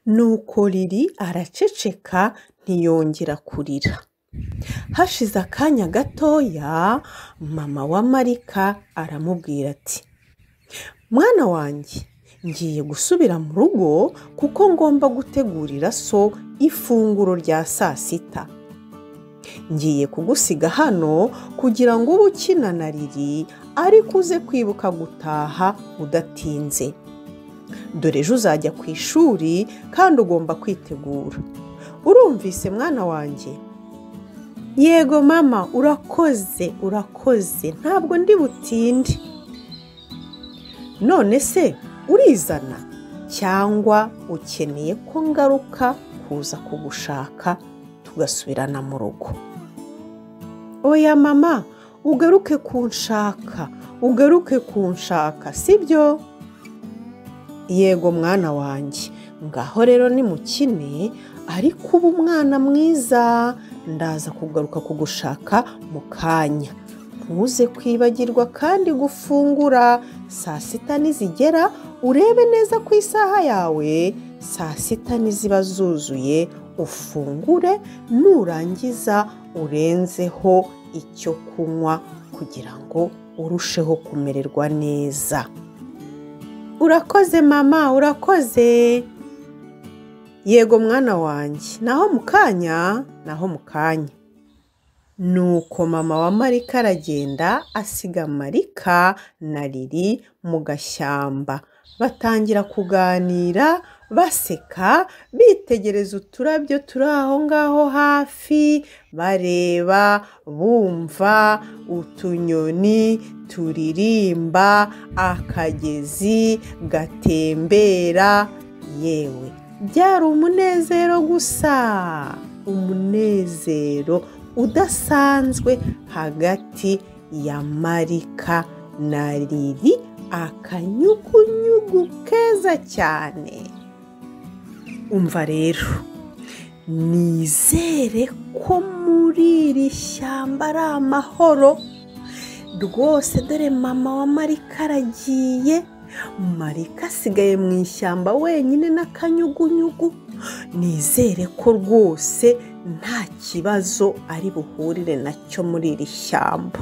nuko Riri araceceka ntiyongera kurira. Hashize akanya gatoya, mama wa Marika aramubwira ati, mwana wanjye, ngiye gusubira mu rugo kuko ngomba gutegurira so ifunguro rya saa sita. Ngiye kugusiga hano kugira ngo ube ukina na Riri, ariko uze kwibuka gutaha udatinze. Dore ejo uzajya ku ishuri kandi ugomba kwitegura. Urumvise mwana wanjye? Yego mama, urakoze, ntabwo ndi butinde. None se urizana cyangwa ukeneye ko ngaruka kuza kugushaka tugasubirana mu rugo? Oya mama, ugaruke kunshaka, sibyo? Yego mwana wanjye, ngaho rero nimukine, ariko uba umwana mwiza, ndaza kugaruka kugushaka mu kanya. Ntuze kwibagirwa kandi gufungura. Saa sita nizigera urebe neza ku isaha yawe, saa sita niziba zuzuye ufungure, nurangiza urenzeho icyo kunywa kugira ngo urusheho kumererwa neza. Urakoze mama, urakoze. Yego mwana wanjye, naho mu kanya. Nuko mama wa Marika aragenda asiga Marika na Riri mu gashyamba. Batangira kuganira baseka, bitegereza uturabyo turi aho ngaho hafi, bareba, bumva utunyoni turirimba, akagezi gatembera. Yewe byari umunezero gusa, umunezero udasanzwe hagati ya Marika na Riri, akanyugunyugu keza cyane. Umva rero, nizere ko muri iri shyamba ari amahoro rwose. Dore mama wa Marika aragiye, Marika asigaye mu ishyamba wenyine n'akanyugunyugu. Nizere ko rwose nta kibazo ari buhurire nacyo muri iri shyamba.